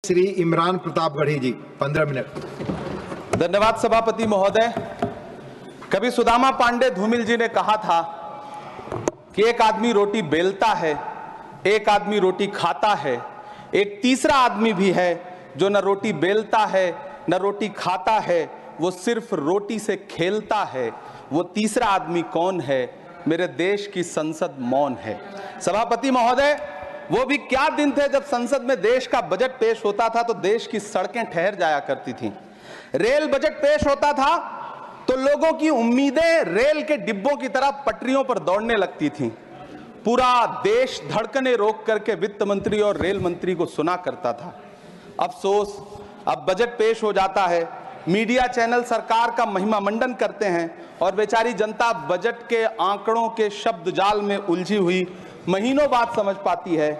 श्री इमरान प्रतापगढ़ी जी 15 minute. धन्यवाद सभापति महोदय। कभी सुदामा पांडे धूमिल जी ने कहा था कि एक आदमी रोटी बेलता है, एक आदमी रोटी खाता है, एक तीसरा आदमी भी है जो न रोटी बेलता है न रोटी खाता है, वो सिर्फ रोटी से खेलता है। वो तीसरा आदमी कौन है? मेरे देश की संसद मौन है। सभापति महोदय, वो भी क्या दिन थे जब संसद में देश का बजट पेश होता था तो देश की सड़कें ठहर जाया करती थीं। रेल बजट पेश होता था तो लोगों की उम्मीदें रेल के डिब्बों की तरह पटरियों पर दौड़ने लगती थीं। पूरा देश धड़कने रोक करके वित्त मंत्री और रेल मंत्री को सुना करता था। अफसोस, अब बजट पेश हो जाता है, मीडिया चैनल सरकार का महिमा मंडन करते हैं और बेचारी जनता बजट के आंकड़ों के शब्द जाल में उलझी हुई महीनों बाद समझ पाती है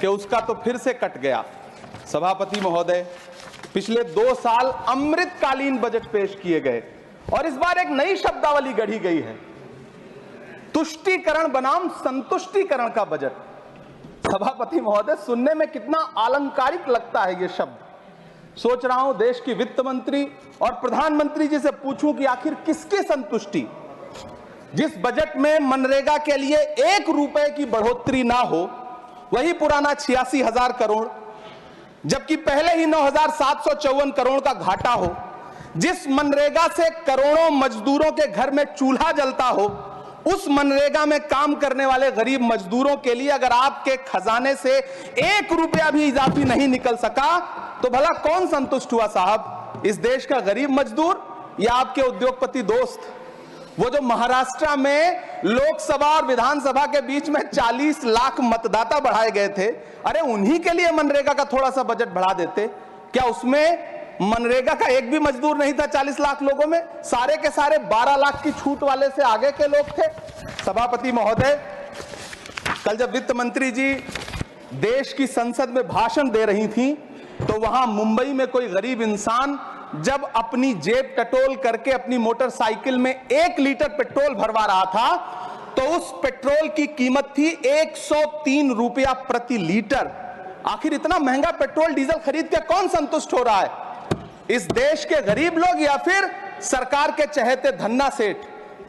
कि उसका तो फिर से कट गया। सभापति महोदय, पिछले 2 साल अमृतकालीन बजट पेश किए गए और इस बार एक नई शब्दावली गढ़ी गई है, तुष्टीकरण बनाम संतुष्टीकरण का बजट। सभापति महोदय, सुनने में कितना अलंकारिक लगता है ये शब्द। सोच रहा हूं देश की वित्त मंत्री और प्रधानमंत्री जी से पूछूं कि आखिर किसकी संतुष्टि? जिस बजट में मनरेगा के लिए 1 रुपए की बढ़ोतरी ना हो, वही पुराना 86,000 करोड़, जबकि पहले ही 9,754 करोड़ का घाटा हो, जिस मनरेगा से करोड़ों मजदूरों के घर में चूल्हा जलता हो, उस मनरेगा में काम करने वाले गरीब मजदूरों के लिए अगर आपके खजाने से 1 रुपया भी इजाफी नहीं निकल सका तो भला कौन संतुष्ट हुआ साहब? इस देश का गरीब मजदूर या आपके उद्योगपति दोस्त? वो जो महाराष्ट्र में लोकसभा और विधानसभा के बीच में 40 लाख मतदाता बढ़ाए गए थे, अरे उन्हीं के लिए मनरेगा का थोड़ा सा बजट बढ़ा देते। क्या उसमें मनरेगा का एक भी मजदूर नहीं था? 40 लाख लोगों में सारे के सारे 12 लाख की छूट वाले से आगे के लोग थे। सभापति महोदय, कल जब वित्त मंत्री जी देश की संसद में भाषण दे रही थी तो वहां मुंबई में कोई गरीब इंसान जब अपनी जेब टटोल करके अपनी मोटरसाइकिल में 1 लीटर पेट्रोल भरवा रहा था तो उस पेट्रोल की कीमत थी 103 रुपया प्रति लीटर। आखिर इतना महंगा पेट्रोल डीजल खरीद के कौन संतुष्ट हो रहा है? इस देश के गरीब लोग या फिर सरकार के चहेते धन्ना सेठ?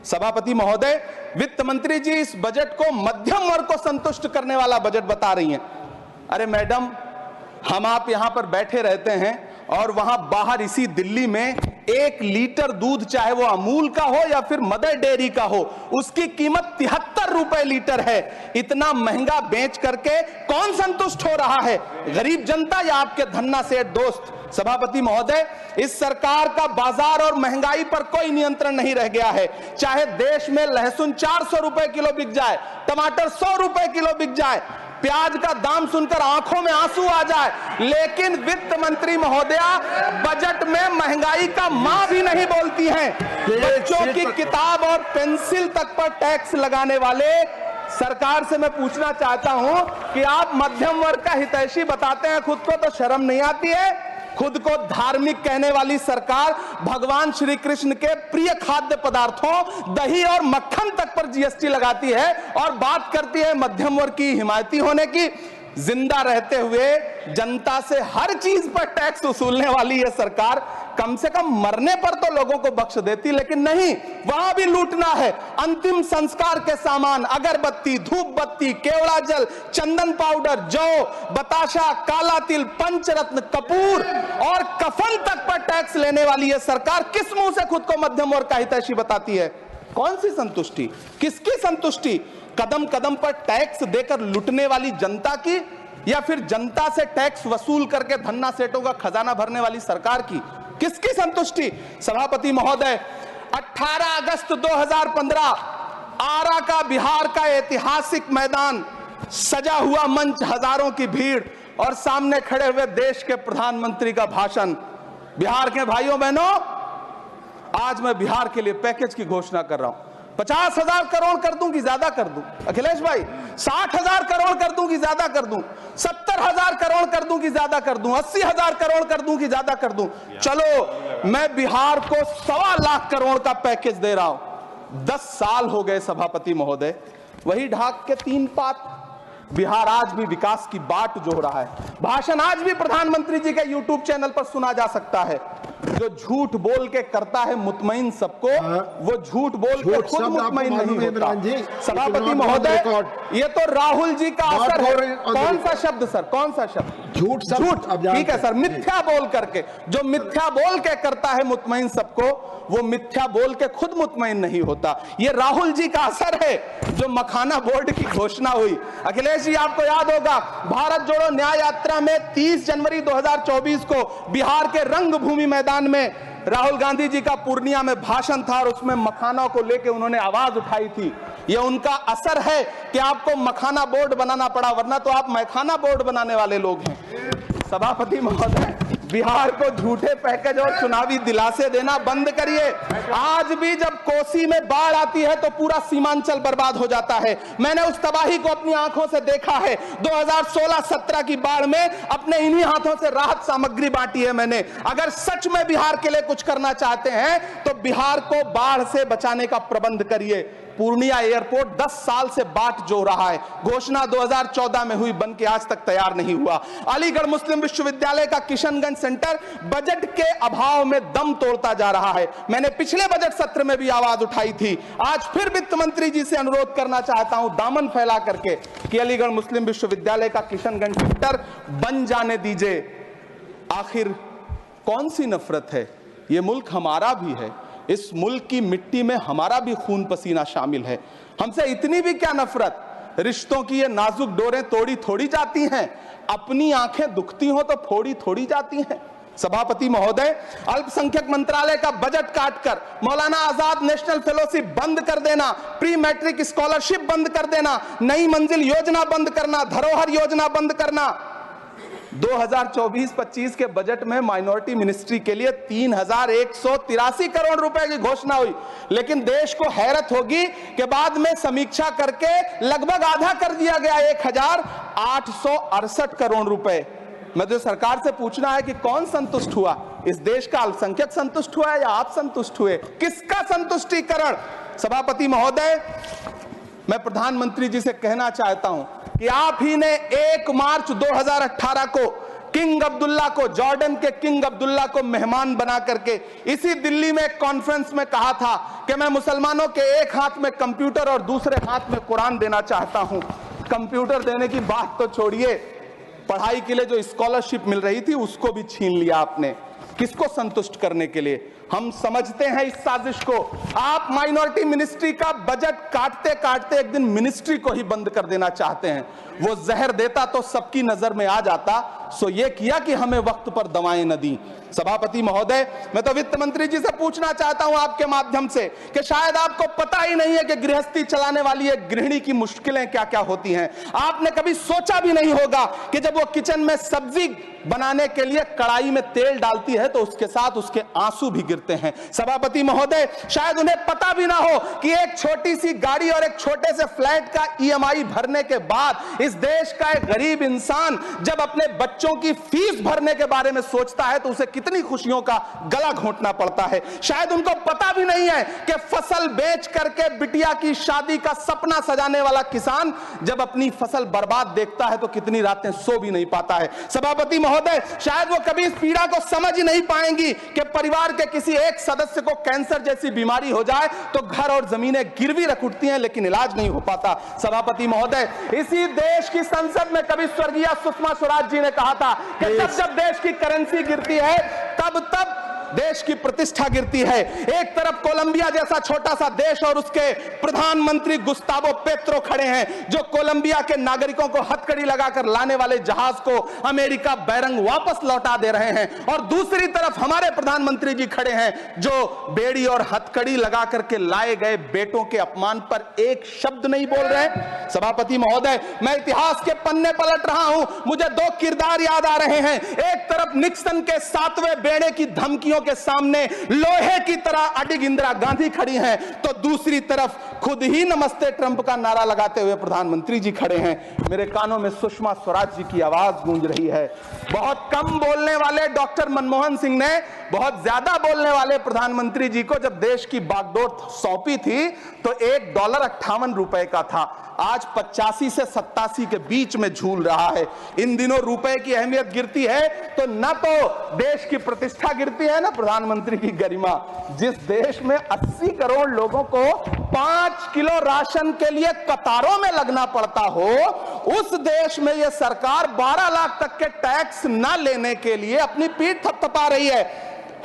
सभापति महोदय, वित्त मंत्री जी इस बजट को मध्यम वर्ग को संतुष्ट करने वाला बजट बता रही हैं। अरे मैडम, हम आप यहां पर बैठे रहते हैं और वहां बाहर इसी दिल्ली में 1 लीटर दूध, चाहे वो अमूल का हो या फिर मदर डेयरी का हो, उसकी कीमत 73 रुपए लीटर है। इतना महंगा बेच करके कौन संतुष्ट हो रहा है? गरीब जनता या आपके धन्ना सेठ दोस्त? सभापति महोदय, इस सरकार का बाजार और महंगाई पर कोई नियंत्रण नहीं रह गया है। चाहे देश में लहसुन 400 रुपए किलो बिक जाए, टमाटर 100 रुपए किलो बिक जाए, प्याज का दाम सुनकर आंखों में आंसू आ जाए, लेकिन वित्त मंत्री महोदया बजट में महंगाई का मां भी नहीं बोलती हैं। बच्चों की किताब और पेंसिल तक पर टैक्स लगाने वाले सरकार से मैं पूछना चाहता हूं कि आप मध्यम वर्ग का हितैषी बताते हैं खुद को, तो शर्म नहीं आती है? खुद को धार्मिक कहने वाली सरकार भगवान श्री कृष्ण के प्रिय खाद्य पदार्थों दही और मक्खन तक पर जीएसटी लगाती है और बात करती है मध्यम वर्ग की हिमायती होने की। जिंदा रहते हुए जनता से हर चीज पर टैक्स वसूलने वाली यह सरकार कम से कम मरने पर तो लोगों को बख्श देती, लेकिन नहीं, वहां भी लूटना है। अंतिम संस्कार के सामान, अगरबत्ती, धूप बत्ती, केवड़ा जल, चंदन पाउडर, जौ, बताशा, काला तिल, पंचरत्न, कपूर और कफन तक पर टैक्स लेने वाली यह सरकार किस मुंह से खुद को मध्यम वर्ग का हितैषी बताती है? कौन सी संतुष्टि? किसकी संतुष्टि? कदम कदम पर टैक्स देकर लुटने वाली जनता की, या फिर जनता से टैक्स वसूल करके धन्ना सेठों का खजाना भरने वाली सरकार की? किसकी संतुष्टि? सभापति महोदय, 18 अगस्त 2015 आरा का बिहार का ऐतिहासिक मैदान, सजा हुआ मंच, हजारों की भीड़ और सामने खड़े हुए देश के प्रधानमंत्री का भाषण। बिहार के भाइयों बहनों, आज मैं बिहार के लिए पैकेज की घोषणा कर रहा हूं। 50,000 करोड़ कर दूं कि ज्यादा कर दूं? अखिलेश भाई, 60,000 करोड़ कर दूं कि ज्यादा कर दूं? 70,000 करोड़ कर दूं कि ज्यादा कर दूं? 80,000 करोड़ कर दूं कि ज्यादा कर दूं? चलो, मैं बिहार को 1.25 लाख करोड़ का पैकेज दे रहा हूं। 10 साल हो गए सभापति महोदय, वही ढाक के 3 पात, बिहार आज भी विकास की बाट जोह रहा है। भाषण आज भी प्रधानमंत्री जी के यूट्यूब चैनल पर सुना जा सकता है। जो झूठ बोल के करता है मुतमईन सबको, वो झूठ बोल के खुद मुतमईन नहीं होता। सभापति महोदय, ये तो राहुल जी का असर है। कौन सा शब्द सर, कौन सा शब्द? झूठ। ठीक है सर, मिथ्या बोल करके, जो मिथ्या बोल के करता है मुतमईन सबको, वो मिथ्या बोल के खुद मुतमईन नहीं होता। ये राहुल जी का असर है। जो मखाना बोर्ड की घोषणा हुई, अखिलेश जी आपको याद होगा, भारत जोड़ो न्याय यात्रा में 30 जनवरी 2024 को बिहार के रंगभूमि मैदान में राहुल गांधी जी का पूर्णिया में भाषण था और उसमें मखाना को लेकर उन्होंने आवाज उठाई थी। यह उनका असर है कि आपको मखाना बोर्ड बनाना पड़ा, वरना तो आप मैखाना बोर्ड बनाने वाले लोग हैं। सभापति महोदय, बिहार को झूठे पैकेज और चुनावी दिलासे देना बंद करिए। आज भी जब कोसी में बाढ़ आती है तो पूरा सीमांचल बर्बाद हो जाता है। मैंने उस तबाही को अपनी आंखों से देखा है। 2016-17 की बाढ़ में अपने इन्हीं हाथों से राहत सामग्री बांटी है मैंने। अगर सच में बिहार के लिए कुछ करना चाहते हैं तो बिहार को बाढ़ से बचाने का प्रबंध करिए। पूर्णिया एयरपोर्ट 10 साल से बाट जो रहा है, घोषणा 2014 में हुई, बन के आज तक तैयार नहीं हुआ। अलीगढ़ मुस्लिम विश्वविद्यालय का किशनगंज सेंटर बजट के अभाव में दम तोड़ता जा रहा है। मैंने पिछले बजट सत्र में भी आवाज उठाई थी। आज फिर वित्त मंत्री जी से अनुरोध करना चाहता हूं, दामन फैला करके, कि अलीगढ़ मुस्लिम विश्वविद्यालय का किशनगंज सेंटर बन जाने दीजिए। आखिर कौन सी नफरत है? यह मुल्क हमारा भी है। इस मुल्क की मिट्टी में हमारा भी खून पसीना शामिल है। हमसे इतनी भी क्या नफरत? रिश्तों की ये नाजुक डोरें तोड़ी थोड़ी जाती हैं। अपनी आंखें दुखती हो तो फोड़ी थोड़ी जाती हैं। सभापति महोदय, अल्पसंख्यक मंत्रालय का बजट काटकर मौलाना आजाद नेशनल फेलोशिप बंद कर देना, प्री मैट्रिक स्कॉलरशिप बंद कर देना, नई मंजिल योजना बंद करना, धरोहर योजना बंद करना। 2024-25 के बजट में माइनॉरिटी मिनिस्ट्री के लिए 3183 करोड़ रुपए की घोषणा हुई, लेकिन देश को हैरत होगी कि बाद में समीक्षा करके लगभग आधा कर दिया गया, 1868 करोड़ रुपए। मुझे सरकार से पूछना है कि कौन संतुष्ट हुआ? इस देश का अल्पसंख्यक संतुष्ट हुआ या आप संतुष्ट हुए? किसका संतुष्टिकरण? सभापति महोदय, मैं प्रधानमंत्री जी से कहना चाहता हूं कि आप ही ने 1 मार्च 2018 को किंग अब्दुल्ला को, जॉर्डन के किंग अब्दुल्ला को मेहमान बना करके इसी दिल्ली में एक कॉन्फ्रेंस में कहा था कि मैं मुसलमानों के एक हाथ में कंप्यूटर और दूसरे हाथ में कुरान देना चाहता हूं। कंप्यूटर देने की बात तो छोड़िए, पढ़ाई के लिए जो स्कॉलरशिप मिल रही थी उसको भी छीन लिया आपने। किसको संतुष्ट करने के लिए? हम समझते हैं इस साजिश को। आप माइनॉरिटी मिनिस्ट्री का बजट काटते काटते एक दिन मिनिस्ट्री को ही बंद कर देना चाहते हैं। वो जहर देता तो सबकी नजर में आ जाता, सो ये किया कि हमें वक्त पर दवाएं न दी। सभापति महोदय, मैं तो वित्त मंत्री जी से पूछना चाहता हूं आपके माध्यम से कि शायद आपको पता ही नहीं है कि गृहस्थी चलाने वाली एक गृहिणी की मुश्किलें क्या क्या होती हैं। आपने कभी सोचा भी नहीं होगा कि जब वो किचन में सब्जी बनाने के लिए कढ़ाई में तेल डालती है तो उसके साथ उसके आंसू भी गिरते हैं। सभापति महोदय, शायद उन्हें पता भी ना हो कि एक छोटी सी गाड़ी और एक छोटे से फ्लैट का EMI भरने के बाद इस देश का एक गरीब इंसान जब अपने बच्चों की फीस भरने के बारे में सोचता है तो उसे कितनी खुशियों का गला घोंटना पड़ता है। शायद उनको पता भी नहीं है कि फसल बेच करके बिटिया की शादी का सपना सजाने वाला किसान जब अपनी फसल बर्बाद देखता है तो कितनी रातें सो भी नहीं पाता है। सभापति महोदय, शायद वो कभी इस पीड़ा को समझ ही नहीं पाएंगी कि परिवार के किसी एक सदस्य को कैंसर जैसी बीमारी हो जाए तो घर और जमीनें गिरवी रख उठती हैं लेकिन इलाज नहीं हो पाता। सभापति महोदय, इसी देश की संसद में कभी स्वर्गीय सुषमा स्वराज जी ने कहा था कि जब देश की करेंसी गिरती है तब देश की प्रतिष्ठा गिरती है। एक तरफ कोलंबिया जैसा छोटा सा देश और उसके प्रधानमंत्री गुस्तावो पेत्रो खड़े हैं जो कोलंबिया के नागरिकों को हथकड़ी लगाकर लाने वाले जहाज को अमेरिका बैरंग वापस लौटा दे रहे हैं, और दूसरी तरफ हमारे प्रधानमंत्री जी खड़े हैं जो बेड़ी और हथकड़ी लगा करके लाए गए बेटों के अपमान पर एक शब्द नहीं बोल रहे हैं। सभापति महोदय, मैं इतिहास के पन्ने पलट रहा हूं, मुझे 2 किरदार याद आ रहे हैं। एक तरफ निक्सन के 7वें बेड़े की धमकियों के सामने लोहे की तरह अडिग इंदिरा गांधी खड़ी हैं, तो दूसरी तरफ खुद ही नमस्ते ट्रंप का नारा लगाते हुए प्रधानमंत्री जी खड़े हैं। मेरे कानों में सुषमा स्वराज जी की आवाज गूंज रही है। बहुत कम बोलने वाले डॉक्टर मनमोहन सिंह ने बहुत ज्यादा बोलने वाले प्रधानमंत्री जी को जब देश की बागडोर सौंपी थी तो $1.58 का था, आज 85 से 87 के बीच में झूल रहा है। इन दिनों रुपए की अहमियत गिरती है तो न तो देश की प्रतिष्ठा गिरती है, ना प्रधानमंत्री की गरिमा। जिस देश में 80 करोड़ लोगों को 5 किलो राशन के लिए कतारों में लगना पड़ता हो, उस देश में यह सरकार 12 लाख तक के टैक्स न लेने के लिए अपनी पीठ थपथपा रही है।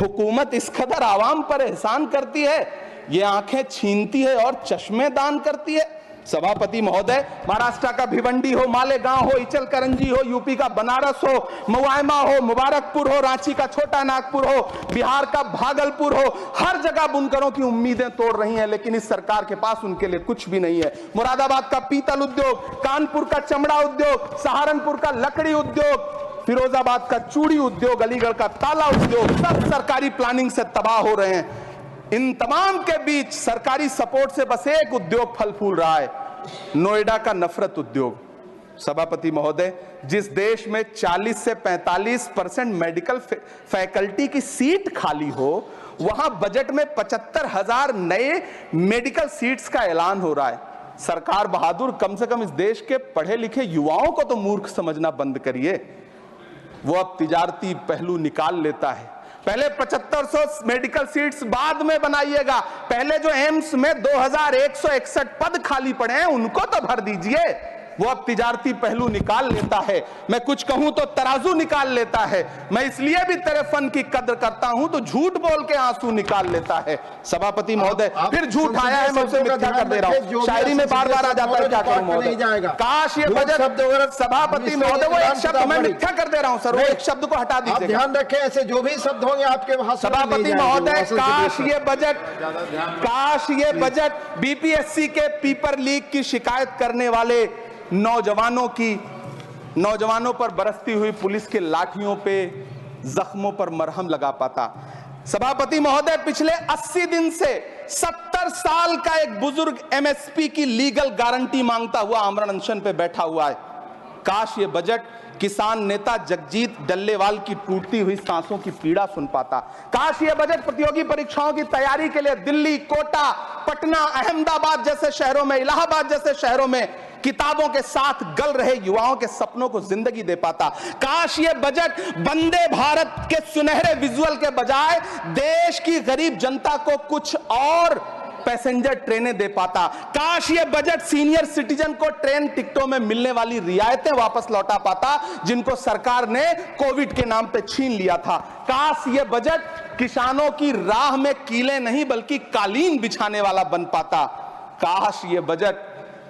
हुकूमत इस कदर आवाम पर एहसान करती है, ये आंखें छीनती है और चश्मे दान करती है। सभापति महोदय, महाराष्ट्र का भिवंडी हो, मालेगांव हो, इचलकरंजी हो, यूपी का बनारस हो, मुआयमा हो, मुबारकपुर हो, रांची का छोटा नागपुर हो, बिहार का भागलपुर हो, हर जगह बुनकरों की उम्मीदें तोड़ रही हैं, लेकिन इस सरकार के पास उनके लिए कुछ भी नहीं है। मुरादाबाद का पीतल उद्योग, कानपुर का चमड़ा उद्योग, सहारनपुर का लकड़ी उद्योग, फिरोजाबाद का चूड़ी उद्योग, अलीगढ़ का ताला उद्योग, सब सरकारी प्लानिंग से तबाह हो रहे हैं। इन तमाम के बीच सरकारी सपोर्ट से बस एक उद्योग फल फूल रहा है, नोएडा का नफरत उद्योग। सभापति महोदय, जिस देश में 40 से 45% मेडिकल फैकल्टी की सीट खाली हो, वहां बजट में 75,000 नए मेडिकल सीट्स का ऐलान हो रहा है। सरकार बहादुर, कम से कम इस देश के पढ़े लिखे युवाओं को तो मूर्ख समझना बंद करिए। वो अब तिजारती पहलू निकाल लेता है। पहले 7500 मेडिकल सीट्स बाद में बनाइएगा, पहले जो एम्स में 2161 पद खाली पड़े हैं उनको तो भर दीजिए। वो अब तिजारती पहलू निकाल लेता है। मैं कुछ कहूं तो तराजू निकाल लेता है। मैं इसलिए भी तेरे फन की कद्र करता हूं तो झूठ बोल के आंसू निकाल लेता है। सभापति महोदय, फिर झूठ आया है, मैं उसे मिथ्या कर दे रहा हूं। शायरी में बार बार आ जाता है, क्या करूं महोदय। काश ये बजट, सभापति महोदय, वो एक शब्द मैं मिथ्या कर दे रहा हूं सर, वो एक शब्द को हटा दीजिए। ध्यान रखें, ऐसे जो भी शब्द होंगे आपके भाषण में सभापति महोदय, काश ये बजट बीपीएससी के पेपर लीक की शिकायत करने वाले नौजवानों पर बरसती हुई पुलिस के लाठियों पे, जख्मों पर मरहम लगा पाता। सभापति महोदय, पिछले 80 दिन से 70 साल का एक बुजुर्ग एमएसपी की लीगल गारंटी मांगता हुआ आमरण अनशन पे बैठा हुआ है। काश ये बजट किसान नेता जगजीत डल्लेवाल की टूटती हुई सांसों की पीड़ा सुन पाता। काश ये बजट प्रतियोगी परीक्षाओं की तैयारी के लिए दिल्ली, कोटा, पटना, अहमदाबाद जैसे शहरों में, इलाहाबाद जैसे शहरों में किताबों के साथ गल रहे युवाओं के सपनों को जिंदगी दे पाता। काश ये बजट वंदे भारत के सुनहरे विजुअल के बजाय देश की गरीब जनता को कुछ और पैसेंजर ट्रेनें दे पाता। काश ये बजट सीनियर सिटीजन को ट्रेन टिकटों में मिलने वाली रियायतें वापस लौटा पाता, जिनको सरकार ने कोविड के नाम पे छीन लिया था। काश ये बजट किसानों की राह में कीले नहीं बल्कि कालीन बिछाने वाला बन पाता। काश ये बजट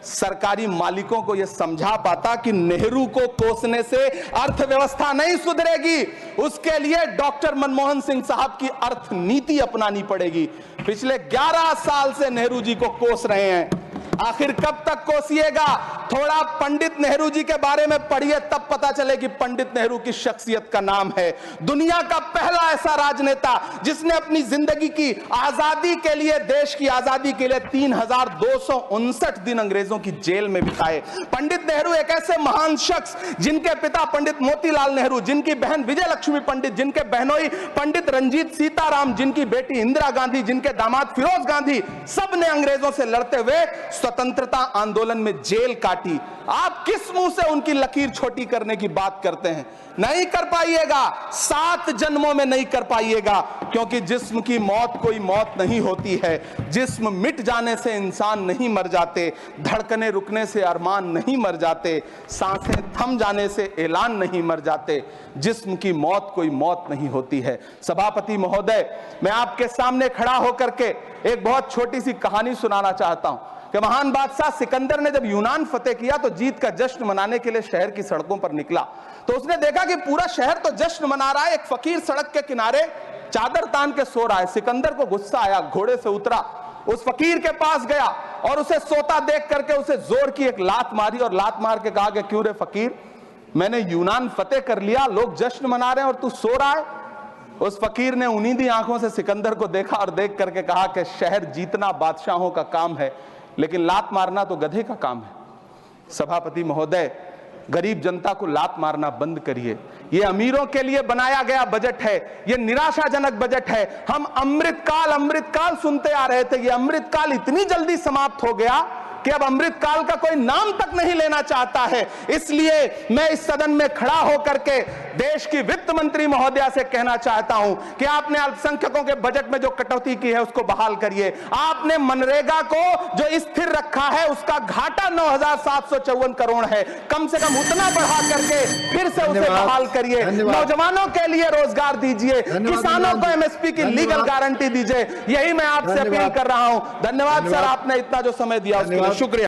सरकारी मालिकों को यह समझा पाता कि नेहरू को कोसने से अर्थव्यवस्था नहीं सुधरेगी, उसके लिए डॉक्टर मनमोहन सिंह साहब की अर्थ नीति अपनानी पड़ेगी। पिछले 11 साल से नेहरू जी को कोस रहे हैं, आखिर कब तक कोसिएगा? थोड़ा पंडित नेहरू जी के बारे में पढ़िए, तब पता चले कि पंडित नेहरू की शख्सियत का नाम है। दुनिया का पहला ऐसा राजनेता जिसने अपनी जिंदगी की आजादी के लिए, देश की आजादी के लिए 3259 दिन अंग्रेजों की जेल में बिताए। पंडित नेहरू एक ऐसे महान शख्स जिनके पिता पंडित मोतीलाल नेहरू, जिनकी बहन विजय लक्ष्मी पंडित, जिनके बहनोई पंडित रंजीत सीताराम, जिनकी बेटी इंदिरा गांधी, जिनके दामाद फिरोज गांधी, सब ने अंग्रेजों से लड़ते हुए स्वतंत्रता आंदोलन में जेल काटी। आप किस मुंह से उनकी लकीर छोटी करने की बात करते हैं? नहीं कर पाइएगा, 7 जन्मों में नहीं कर पाइएगा, क्योंकि जिस्म की मौत कोई मौत नहीं होती है। जिस्म मिट जाने से इंसान नहीं मर जाते, धड़कने रुकने से अरमान नहीं मर जाते, सांसें थम जाने से ऐलान नहीं मर जाते। जिस्म की मौत कोई मौत नहीं होती है। सभापति महोदय, मैं आपके सामने खड़ा होकर के एक बहुत छोटी सी कहानी सुनाना चाहता हूं कि महान बादशाह सिकंदर ने जब यूनान फतेह किया तो जीत का जश्न मनाने के लिए शहर की सड़कों पर निकला, तो उसने देखा कि पूरा शहर तो जश्न मना रहा है, एक फकीर सड़क के किनारे चादर तान के सो रहा है। सिकंदर को गुस्सा आया, घोड़े से उतरा, उस फकीर के पास गया और उसे सोता देख करके उसे जोर की एक लात मारी और लात मार के कहा कि क्यों रे फकीर, मैंने यूनान फतेह कर लिया, लोग जश्न मना रहे हैं और तू सो रहा है? उस फकीर ने उन्नीदी आंखों से सिकंदर को देखा और देख करके कहा कि शहर जीतना बादशाहों का काम है, लेकिन लात मारना तो गधे का काम है। सभापति महोदय, गरीब जनता को लात मारना बंद करिए। ये अमीरों के लिए बनाया गया बजट है, ये निराशाजनक बजट है। हम अमृतकाल सुनते आ रहे थे, ये अमृतकाल इतनी जल्दी समाप्त हो गया कि अब अमृतकाल का कोई नाम तक नहीं लेना चाहता है। इसलिए मैं इस सदन में खड़ा होकर के देश की वित्त मंत्री महोदया से कहना चाहता हूं कि आपने अल्पसंख्यकों के बजट में जो कटौती की है उसको बहाल करिए। आपने मनरेगा को जो स्थिर रखा है उसका घाटा 9,754 करोड़ है, कम से कम उतना बढ़ा करके फिर से उसे बहाल करिए। नौजवानों के लिए रोजगार दीजिए, किसानों को एमएसपी की लीगल गारंटी दीजिए। यही मैं आपसे अपील कर रहा हूं। धन्यवाद सर, आपने इतना जो समय दिया उसके लिए शुक्रिया।